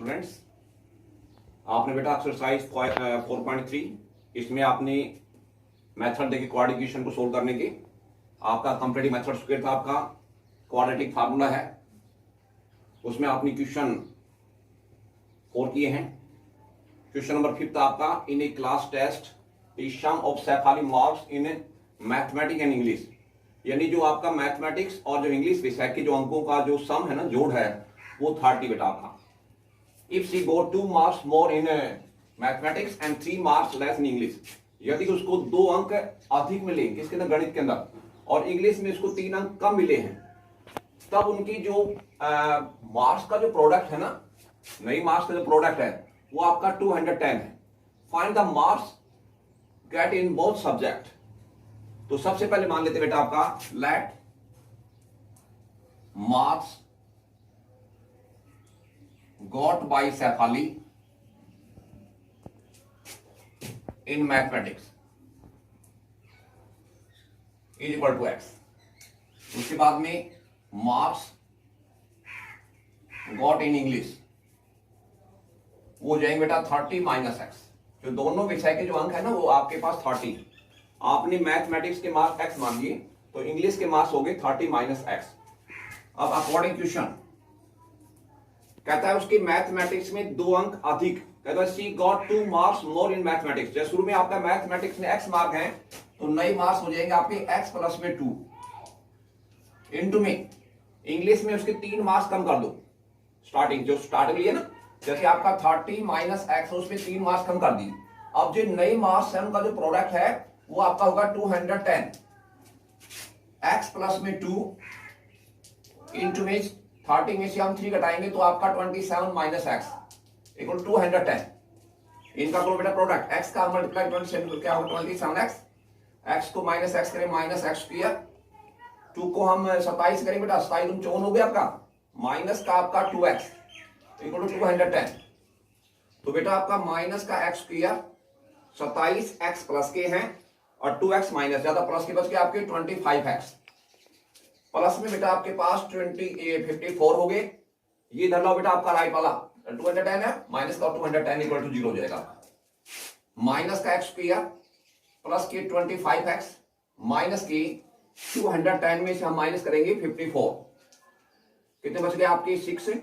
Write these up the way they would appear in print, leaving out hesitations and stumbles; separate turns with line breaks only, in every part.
Students, आपने बेटा exercise 4.3 इसमें आपने मेथड देखे क्वाड्रेटिक इक्वेशन को सोल्व करने के। आपका कंप्लीट मेथड स्क्वायर था, आपका क्वाड्रेटिक फार्मूला है, उसमें आपने क्वेश्चन 4 किए हैं। क्वेश्चन नंबर 5 आपका in a class test the sum of Shefali marks in mathematics and English, यानी जो आपका मैथमेटिक्स और जो इंग्लिश विषय के जो अंकों का जो सम है ना, जोड़ है, वो 30 बेटा आपका। If she go 2 marks more in mathematics and 3 marks less in English, यदि उसको 2 अंक अधिक मिले किसके अंदर, गणित के अंदर, और इंग्लिश में उसको 3 अंक कम मिले हैं, तब उनकी जो मार्क्स का जो प्रोडक्ट है ना, नई मार्क्स का जो प्रोडक्ट है वो आपका 210 है। Find the marks get in both subject. तो सबसे पहले मान लेते बेटा आपका let marks got by Shefali in mathematics is equal to X. उसके बाद में मार्क्स गॉट इन इंग्लिश वो जाएंगे बेटा 30 माइनस एक्स। जो दोनों विषय के जो अंक है ना, वो आपके पास 30। आपने मैथमेटिक्स के मार्क्स एक्स मान लिए, तो इंग्लिश के मार्क्स हो गए 30 माइनस एक्स। अब अकॉर्डिंग क्वेश्चन कहता है उसकी मैथमेटिक्स में 2 अंक अधिक, कहता है she got 2 marks more in mathematics. जैसे शुरू में आपका मैथमेटिक्स में एक्स मार्क है, तो नए मार्क्स हो जाएंगे आपके एक्स प्लस में 2 इंटू में इंग्लिश में उसके 3 मार्क्स कम कर दो। स्टार्टिंग जो स्टार्टिंग लिए ना, जैसे आपका 30 माइनस एक्स, उसमें 3 मार्क्स कम कर दी। अब जो नए मार्क्स है उनका जो प्रोडक्ट है वो आपका होगा 210 एक्स प्लस में 2 इंटू में 30 में से हम 3 घटाएंगे तो आपका 27 माइनस एक्स इक्वल 210। इनका करो बेटा प्रोडक्ट, एक्स का मल्टीप्लाई 27 क्या होगा 27 एक्स, एक्स को माइनस एक्स करें माइनस एक्स स्क्वायर, 2 को हम 27 करें बेटा 27 तुम 54 हो गया आपका, माइनस का आपका 2x इक्वल टू 210। तो बेटा आपका माइनस का एक्स स्क्वायर 27 एक्स प्लस के हैं और 2x माइनस ज्यादा प्लस के बच के आपके 25x प्लस में बेटा आपके पास 54 हो गए। ये धर लो बेटा आपका राइट वाला 210 है, माइनस का 210 इक्वल टू 0 हो जाएगा। माइनस का एक्स स्क्वायर प्लस के 25x माइनस के 210 में से हम माइनस करेंगे 54, कितने बच गए आपके 6,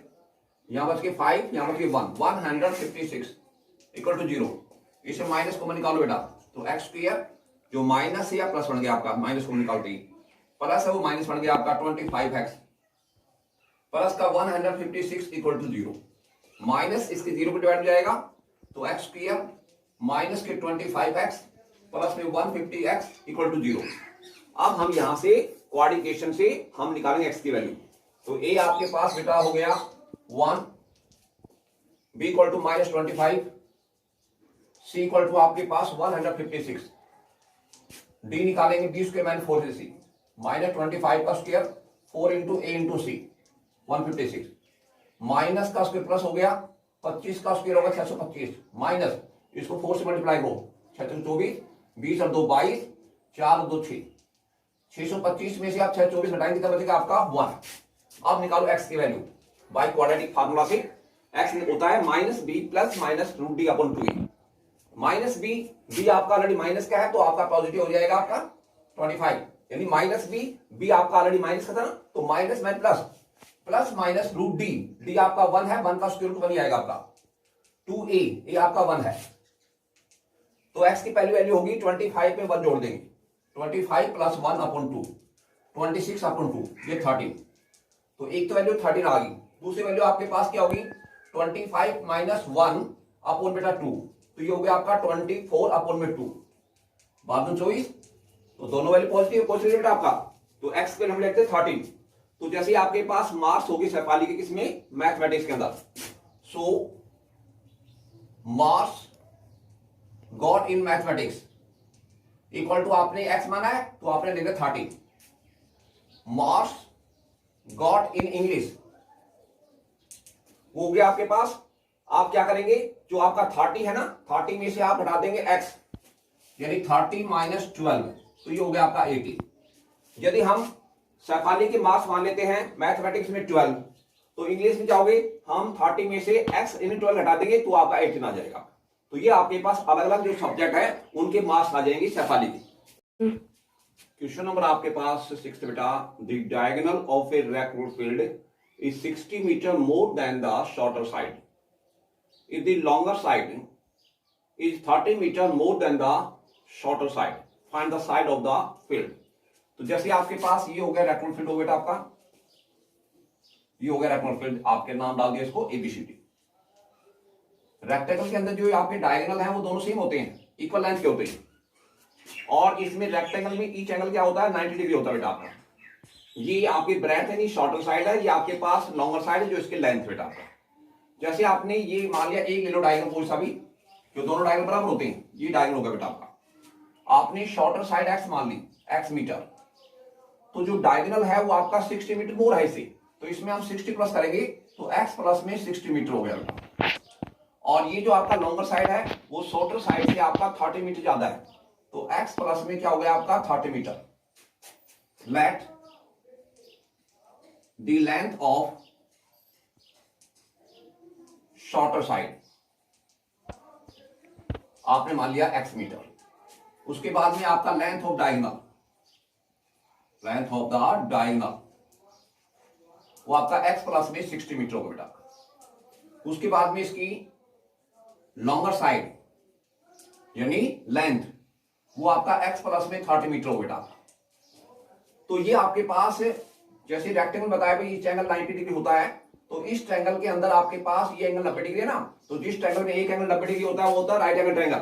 यहां बच के 5, यहां बच के 156 इक्वल टू 0। इसे माइनस को निकालो बेटा, तो एक्स स्क्वायर जो माइनस है या प्लस बन गया आपका, माइनस को निकालते ही प्लस है वो माइनस बन गया आपका 25x प्लस का 156 इक्वल टू 0, माइनस इसके 0 पे डिवाइड हो जाएगा, तो एक्स स्क्वायर माइनस के 25x प्लस में 150x इक्वल टू 0। अब हम यहां से क्वाड्रेटिक से हम निकालेंगे x की वैल्यू। तो a आपके पास बेटा हो गया 1, b equal to minus 25, c equal to आपके पास 156, d निकालेंगे b square minus 4c minus 25 का square 4 into a into c 156 minus का स्क्वायर प्लस हो गया 25 का स्क्वायर होगा 625 माइनस इसको 4 से मल्टीप्लाई हो 624, 20 और 2 22, 4 और 2 6, 625 में से आप 624 घटाएंगे तब बचेगा आपका 1। अब निकालो x की वैल्यू बाय क्वाड्रेटिक फार्मूला से। x होता है minus B plus minus root D upon 2। Minus B, B आपका ऑलरेडी माइनस का है तो आपका पॉजिटिव हो जाएगा आपका 25, यानी माइनस बी, बी आपका ऑलरेडी माइनस का था ना, तो माइनस में plus, plus minus root D, D आपका 1 है, 1 का स्क्वायर रूट 1 ही आएगा आपका 2a, ये आपका 1 है। तो x की पहली वैल्यू होगी 25 में 1 जोड़ देंगे, 25 प्लस 1 अपॉन 2 26 अपॉन 2 ये 13। तो एक तो वैल्यू 13 आ गई, दूसरी वैल्यू आपके पास क्या होगी 25 माइनस 1 अपॉन बेटा 2, तो ये हो गया आपका 24 अपॉन में 2 बाद में 24। तो दोनों वैल्यू पॉजिटिव बेटा आपका, तो x पे हम लेते हैं 13। तो जैसे आपके पास मार्क्स होगी शेफाली के किसमें, मैथमेटिक्स के अंदर, so marks got in mathematics equal to आपने x माना है तो आपने लिखा 30, मार्क्स गॉट इन इंग्लिश वो हो गया आपके पास। आप क्या करेंगे, जो आपका 30 है ना, 30 में से आप हटा देंगे x, यानी 30 माइनस 12, तो ये हो गया आपका 80। यदि हम शेफाली के मार्क्स मान लेते हैं मैथमेटिक्स में 12, तो इंग्लिश में जाओगे, हम 30 में से x इन 12 घटा देंगे तो आपका 18 आ जाएगा। तो ये आपके पास अलग अलग जो सब्जेक्ट है उनके मार्क्स आ जाएंगे शेफाली के। क्वेश्चन नंबर आपके पास 6 बेटा, the diagonal of a rectangular field is 60 metre more than the shorter side if the longer side is 30 metre more than the shorter side, find the side of the field. तो जैसे आपके पास ये हो गया rectangular field हो बेटा आपका, ये हो गया रेक्टेंगुलर फील्ड, आपके नाम डाल दिया इसको एबीसीडी। रेक्टेंगल के अंदर जो आपके डायगोनल है वो दोनों सेम होते हैं, इक्वल लेंथ के होते हैं, और इसमें रेक्टेंगल में ईच एंगल क्या होता है 90 डिग्री होता है बेटा आपका। ये आपकी ब्रेड्थ है, नहीं शॉर्टर साइड है, ये आपके पास लॉन्गर साइड है जो इसके लेंथ बेटा आपका। जैसे आपने ये मान लिया एक ले लो डायगोनल कोई सा भी, जो दोनों डायगोनल बराबर होते हैं, ये डायगोनल होगा बेटा आपका। आपने शॉर्टर साइड एक्स मान ली, एक्स मीटर, तो जो डायगोनल है वो आपका 60 मीटर मोर है इससे, तो इसमें हम 60 प्लस करेंगे तो x प्लस में 60 मीटर हो गया बेटा। और ये जो आपका लॉन्गर साइड है वो शॉर्टर साइड से आपका 30 मीटर ज्यादा है, तो x प्लस में क्या हो गया आपका 30 metre. Let the length of shorter side आपने मान लिया x मीटर, उसके बाद में आपका length of diagonal, length of the diagonal वो आपका x प्लस में 60 मीटर होगा बेटा। उसके बाद में इसकी लॉन्गर साइड यानी लेंथ वो आपका x प्लस में 30 मीटर होगा बेटा। तो ये आपके पास जैसे रेक्टेंगल बताया भाई इस एंगल 90 डिग्री होता है, तो इस ट्रायंगल के अंदर आपके पास ये एंगल 90 डिग्री है ना, तो जिस ट्रायंगल में एक एंगल 90 डिग्री होता है वो होता है राइट एंगल ट्रायंगल।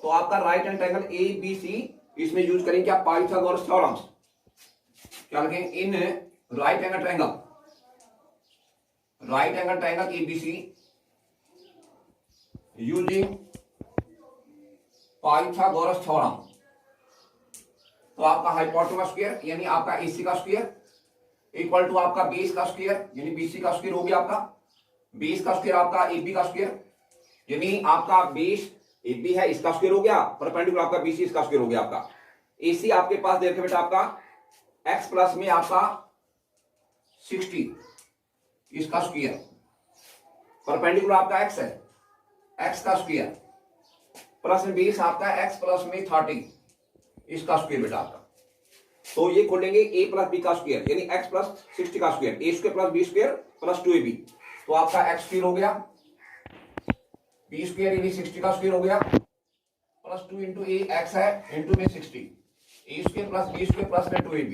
तो आपका right angle triangle A B C, इसमें यूज करेंगे क्या पाइथागोरस थ्योरम, क्या लिखेंगे in right angle triangle, right angle triangle ABC using Pythagoras theorem. तो आपका हाइपोटेन्यूज का स्क्वायर यानी आपका एसी का स्क्वायर इक्वल टू आपका बेस का स्क्वायर यानी बीसी का स्क्वायर हो गया आपका, बेस का स्क्वायर आपका एबी का स्क्वायर यानी आपका बेस एबी है इसका स्क्वायर हो गया, परपेंडिकुलर आपका बीसी इसका स्क्वायर हो गया आपका। एसी आपके पास देखो बेटा आपका एक्स प्लस में आपका 60 इसका स्क्वायर, परपेंडिकुलर आपका एक्स है, एक्स का स्क्वायर प्लस में बेस आपका एक्स प्लस में 30 इसका स्क्वायर बेटा आपका। तो ये खोलेंगे ए प्लस बी का स्क्वायर यानी एक्स प्लस 60 का square, A square plus B square plus 2ab, तो आपका एक्स स्क्वायर हो गया, बी स्क्वायर यानी 60 का स्क्वायर हो गया प्लस 2 इंटू ए एक्स है इंटू में 60, A square plus B square plus में 2ab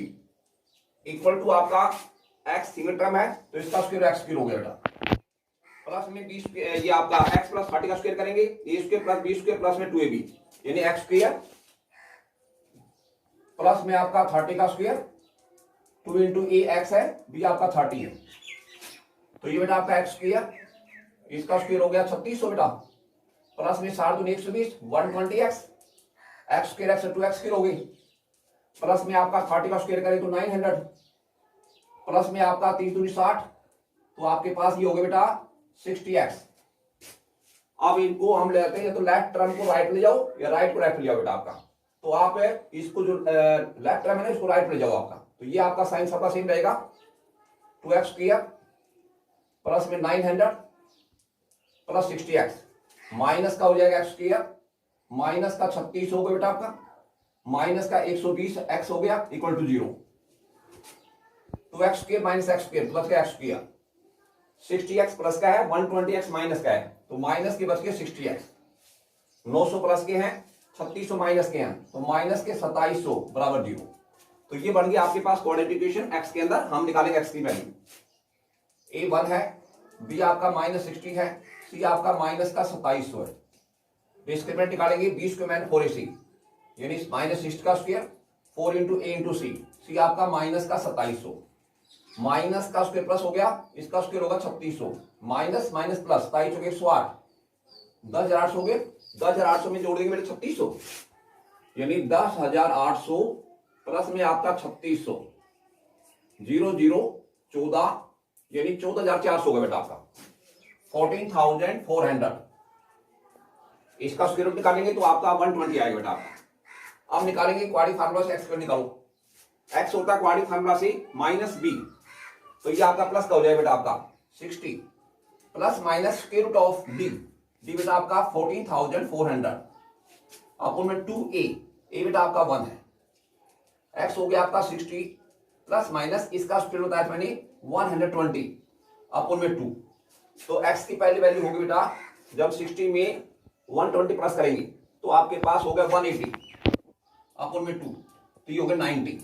इक्वल टू आपका एक्स सिंगल टर्म है तो इसका स्क्वायर एक्स स्क्वायर हो गया बेटा, प्लस में बी स्क्वायर ये आपका एक्स प्लस 30 का स्क्वायर करेंगे, A square plus B square plus में 2ab यानी एक्स स्क्वायर प्लस में आपका 30 का स्क्वायर 2 इंटू ए एक्स है, बी आपका 30 है, तो ये बेटा आपका एक्स स्क्वायर, इसका स्क्वायर हो गया 3600 बेटा, प्लस में 7 दूनी 120 120 x square x 2 x square हो गई, प्लस में आपका 30 का स्क्वायर करें तो 900 प्लस में आपका 3 दूनी 60, तो आपके पास ये हो गया बेटा 60x। अब इनको हम ले आते हैं, या तो लेफ्ट टर्म को राइट ले जाओ या राइट को लेफ्ट ले जाओ बेटा आपका, तो आप इसको जो लेफ्ट टर्म है ना इसको राइट ले जाओ आपका, तो ये आपका साइन सबका सेम रहेगा 2x स्क्वायर प्लस में 900 प्लस 60x माइनस का हो जाएगा x स्क्वायर, माइनस का 36 हो गया बेटा आपका, माइनस का 120x हो गया इक्वल टू 0, तो x square minus x square plus का x स्क्वायर, 60x प्लस का है 120x माइनस का है, तो माइनस के बच के 60x, 900 प्लस के हैं 3600 माइनस के हैं तो माइनस के 2700 बराबर 0। तो ये बन गया आपके पास क्वाड्रेटिक इक्वेशन, x के अंदर हम निकालेंगे x की वैल्यू, a 1 है, b आपका माइनस 60 है, c आपका माइनस का 2700 है, डिस्क्रिमिनेंट निकालेंगे b स्क्वायर माइनस 4ac यानी माइनस 60 का स्क्वायर 4 इंटू ए इंटू सी, सी आपका माइनस का 2700, माइनस का स्क्वायर प्लस हो गया, इसका स्क्वायर होगा 3600, माइनस माइनस प्लस 27 हो गए 108, 10,800 हो गए, 10,800 में जोड़ देंगे मेरे 3600 यानी 10,800 प्लस में आपका 3600 0 0 14 यानी 14,400 होगा बेटा आपका 14,400, इसका स्क्वायर रूट निकालेंगे तो आपका 120 आएगा बेटा आपका। अब निकालेंगे क्वाड्रेटिक फार्मूला से एक्स निकालो, एक्स होता है क्वाड्रेटिक फार्मूला से माइनस बी, तो ये आपका प्लस का हो जाएगा बेटा आपका 60 plus minus square root of D, D बेटा आपका 14,400 अपन में 2a, a बेटा आपका 1 है, x हो गया आपका 60 प्लस माइनस इसका स्क्वायर होता है मैंने 120 अपन में 2, तो x की पहली वैल्यू होगी बेटा जब 60 में 120 प्लस करेंगे तो आपके पास हो गया 180 अपन में 2, तो ये हो गया 90।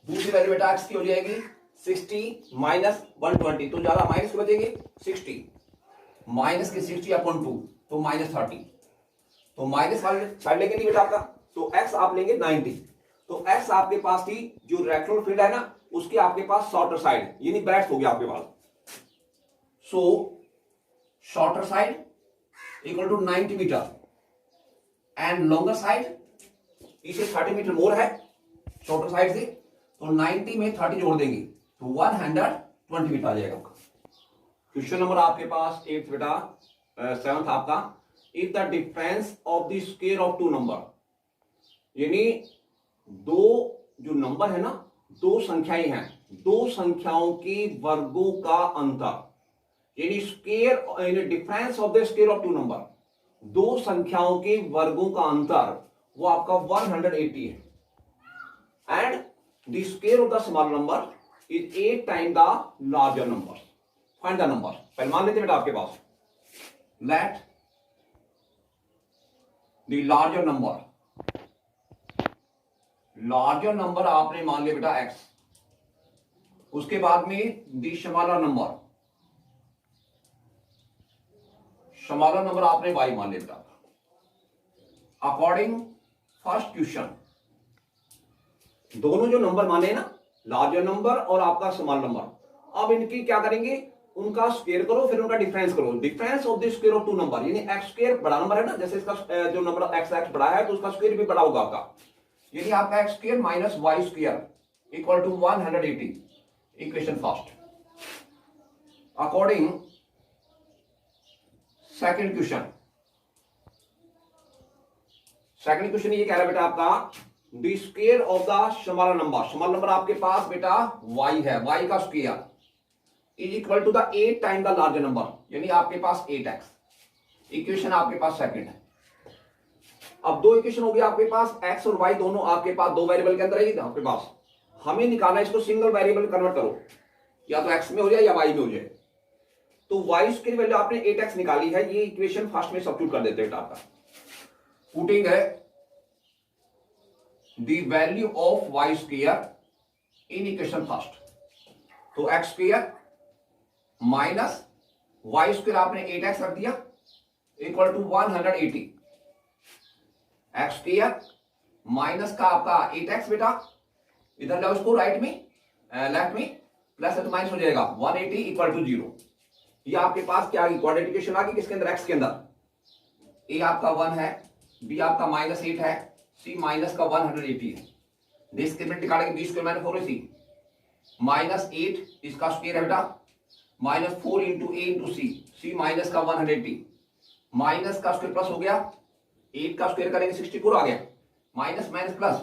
दूसरी वैल्यू बेटा x की हो जाएगी 60 माइनस 120, तो ज्यादा माइनस की बचेगी 60 माइनस की 60 अपन 2, तो माइनस 30, तो माइनस वाले साइड लेंगे नहीं बेटा आपका, तो x आप लेंगे 90, तो x आपके पास थी जो रेक्टेंगुलर फील्ड है ना उसके आपके पास शॉर्टर साइड यानी ब्रैकेट हो गया आपके पास, so shorter side equal to 90 metre and longer side इसे 30 मीटर मोर है शॉर्टर साइड से, तो 90 में 30 जोड़ देंगे तो 120 मीटर आ जाएगा। क्वेश्चन नंबर आपके पास 8 बेटा 7th आपका, if the difference of the square of two number, यानी दो जो नंबर है ना, दो संख्याएं हैं, दो संख्याओं के वर्गों का अंतर, यानी स्क्वायर यानी difference of the square of two number, दो संख्याओं के वर्गों का अंतर वो आपका 180 है, and the square of the small number is 8 time the larger number, find the number. पहले मान लेते बेटा आपके पास let the larger number, larger number आपने मान लिया बेटा x, उसके बाद में the smaller number, smaller number आपने y मान लिया बेटा। अकॉर्डिंग फर्स्ट क्वेश्चन दोनों जो नंबर माने ना लार्जर नंबर और आपका स्मॉल नंबर, अब इनकी क्या करेंगे उनका स्क्वायर करो फिर उनका डिफरेंस करो, difference of the square of two number, यानी x स्क्वायर बड़ा नंबर है ना, जैसे इसका जो नंबर x बड़ा है तो उसका स्क्वायर भी बड़ा होगा आपका, यानी आपका x square minus y square equal to 180, equation first. According second question, second question ये कह रहा है बेटा आपका the square of the smaller number, small number आपके पास बेटा y है, y का square is equal to the 8 time the larger number, यानी आपके पास 8x, इक्वेशन आपके पास सेकंड है। अब दो इक्वेशन हो गया आपके पास, x और y दोनों आपके पास दो वेरिएबल के अंदर है आपके पास, हमें निकालना है इसको सिंगल वेरिएबल कन्वर्ट करो, या तो x में हो जाए या y में हो जाए, तो y की वैल्यू आपने 8x निकाली है, ये इक्वेशन फर्स्ट में सब्स्टिट्यूट कर देते हैं आपका, पुटिंग है the value of y square in equation first, तो x square minus y square आपने 8x रख दिया equal to 180, x square minus का आपका 8x बेटा, इधर जाओ इसको राइट में लेफ्ट में प्लस है तो माइनस हो जाएगा 180 इक्वल टू 0, ये आपके पास क्या आ गई क्वाड्रेटिक इक्वेशन आ गई किसके अंदर x के अंदर, a आपका 1 है, b आपका माइनस 8 है, c माइनस का 180 है, डिस्क्रिमिनेंट निकालेंगे b square minus 4ac minus 8 इसका स्क्वायर है बेटा minus 4 into a into c minus का 180 माइनस का स्क्वायर प्लस हो गया, 8 का स्क्वायर करेंगे 64 आ गया, माइनस माइनस प्लस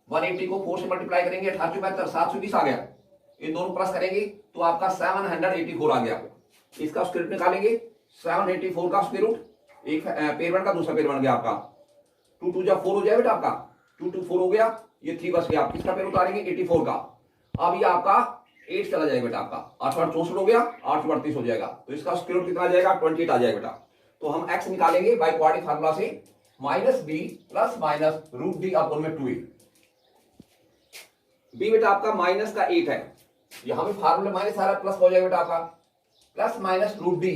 180 को 4 से मल्टीप्लाई करेंगे 18 720 आ गया, इन दोनों प्लस करेंगे तो आपका 784 आ गया, इसका स्क्वायर रूट निकालेंगे 784 का स्क्वायर रूट, एक पेयर वन का दूसरा पेयर बन गया आपका 2 2 जा 4 हो जाए बेटा आपका 2 2 4 हो गया, ये 3 बच गया, आप किसका पेयर उतारेंगे 84 का, अब ये आपका 8 चला जाएगा बेटा आपका 8 8 64 हो गया 8 38 हो जाएगा, तो इसका स्क्वायर रूट कितना आ जाएगा 28 आ जाएगा बेटा, तो हम x निकालेंगे बाय क्वाड्रेटिक फार्मूला से minus b plus minus root d upon में 2a, b बेटा आपका माइनस का 8 है, यहां भी फार्मूला माइनस आ रहा है प्लस हो जाएगा बेटा आपका plus minus root d,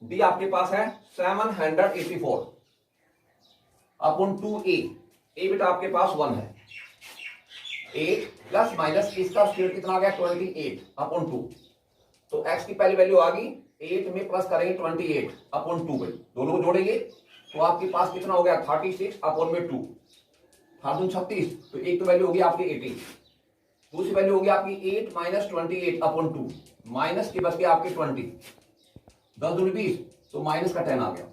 d आपके पास है 784 अपॉन 2a, a बेटा आपके पास 1 है, 8 प्लस माइनस इसका स्क्वायर कितना आ गया 28 अपॉन 2, तो x की पहली वैल्यू आ गई 8 में प्लस करेंगे 28 अपॉन 2 पे, दोनों को जोड़ेंगे तो आपके पास कितना हो गया 36 अपॉन में 2, 36, तो एक तो वैल्यू होगी आपकी 18, दूसरी वैल्यू होगी आपकी 8 माइनस 28 अपॉन 2, माइनस की बच गया आपके 20, 10 दूनी 20, तो माइनस का 10 आ गया,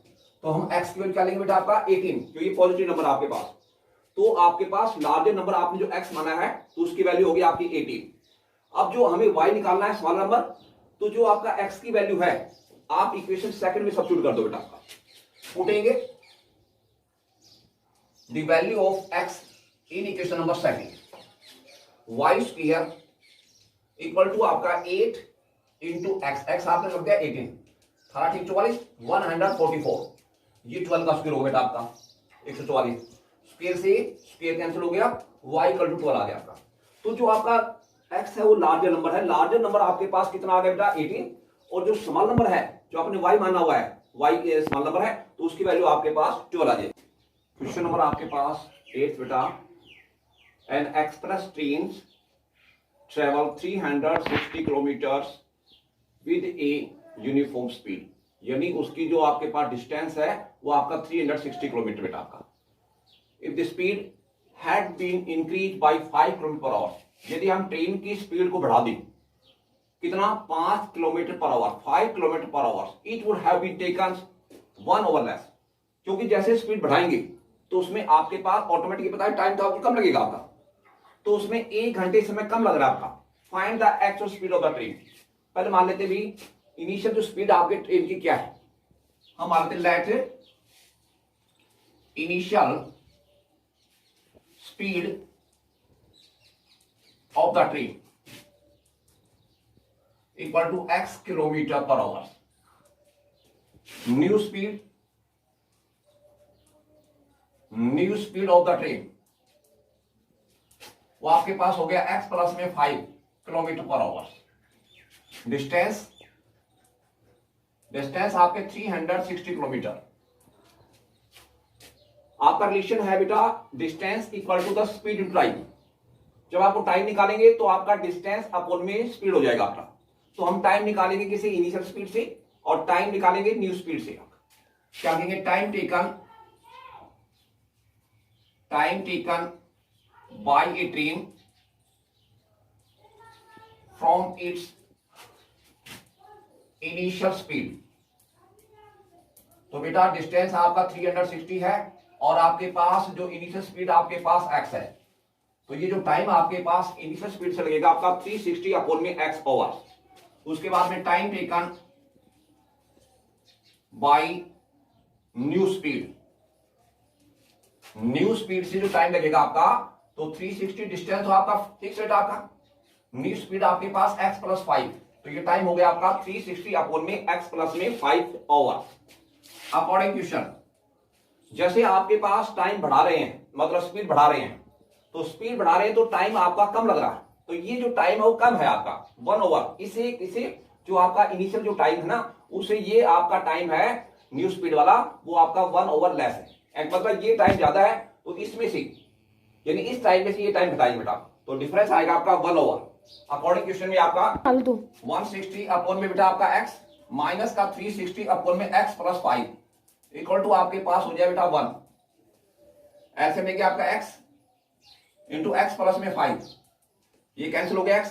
तो हम x की वैल्यू क्या लेंगे बेटा आपका 18, क्योंकि पॉजिटिव नंबर आपके पास, तो आपके पास लार्जर नंबर आपने जो x माना है तो उसकी वैल्यू होगी आपकी 18। अब जो हमें y निकालना है स्मॉल नंबर, तो जो आपका x की वैल्यू है आप इक्वेशन सेकंड में सब्स्टिट्यूट कर दो बेटा। आपका पूछेंगे the value of x in equation number second, y square equal to आपका 8 इंटू एक्स, एक्स आपने रख दिया 18, 18 44 144, ये 12 का स्क्वायर हो बेटा आपका 144, स्क्वायर से स्क्वायर कैंसिल हो गया, y इक्वल टू 12 आ गया आपका। तो जो आपका x है वो लार्जर नंबर है, लार्जर नंबर आपके पास कितना आ गया बेटा 18, और जो स्मॉल नंबर है जो आपने y माना हुआ है y स्मॉल नंबर है तो उसकी वैल्यू आपके पास 12 आ जाएगी। क्वेश्चन नंबर आपके पास 8 बेटा, N express train travel 360 kilometres with a uniform speed, यानी उसकी जो आपके पास डिस्टेंस है वो आपका 360 किलोमीटर बेटा आपका। If the speed had been increase by 5 kilometre per hour, यदि हम ट्रेन की स्पीड को बढ़ा दें कितना 5 kilometre per hour, 5 kilometre per hour, it would have been taken 1 over less, क्योंकि जैसे स्पीड बढ़ाएंगे तो उसमें आपके पास ऑटोमेटिक पता है टाइम तो आपको कम लगेगा आपका, तो उसमें 1 घंटे समय कम लग रहा है आपका। Find the actual speed of the train, पहले मान लेते भी इनिशियल जो स्पीड आपके ट्रेन की क्या है, हम मान लेते let initial speed of the train equal to x kilometre per hour, new speed of the train वो आपके पास हो गया x प्लस में 5 किलोमीटर पर आवर, डिस्टेंस आपके 360 किलोमीटर, आपका रिलेशन है बेटा distance equal to the speed into time. जब आपको टाइम निकालेंगे तो आपका डिस्टेंस अपॉन में स्पीड हो जाएगा आपका, तो हम टाइम निकालेंगे किसी इनिशियल स्पीड से और टाइम निकालेंगे न्यू स्पीड से। क्या कहेंगे time taken by A train from its initial speed, तो बेटा डिस्टेंस आपका 360 है और आपके पास जो इनिशियल स्पीड आपके पास x है, तो ये जो टाइम आपके पास इनिशियल स्पीड से लगेगा आपका 360 अपॉन में x ओवर, उसके बाद में time taken by new speed से जो टाइम लगेगा आपका, तो 360 डिस्टेंस तो आपका फिक्स है आपका, न्यू स्पीड आपके पास x प्लस 5, तो ये टाइम हो गया आपका 360 अपॉन में x प्लस में 5 ओवर। अकॉर्डिंग क्वेश्चन, जैसे आपके पास टाइम बढ़ा रहे हैं मतलब स्पीड बढ़ा रहे हैं, तो स्पीड बढ़ा रहे हैं तो टाइम आपका कम लग रहा है, तो ये जो टाइम है वो कम है आपका 1 ओवर, इसे जो आपका इनिशियल जो टाइम है ना उसे ये आपका टाइम है न्यू स्पीड वाला वो आपका 1 ओवर लेस है, मतलब ये टाइम ज्यादा है तो इसमें से यानी इस टाइम में से ये टाइम घटाइए बेटा, तो डिफरेंस आएगा आपका 1 ओवर। अकॉर्डिंग क्वेश्चन में आपका 160 अपॉन में बेटा आपका x माइनस का 360 अपॉन में x प्लस 5 इक्वल टू आपके पास हो जाए बेटा 1, ऐसे में क्या आपका x इंटू एक्स प्लस में 5, ये कैंसिल हो गया x,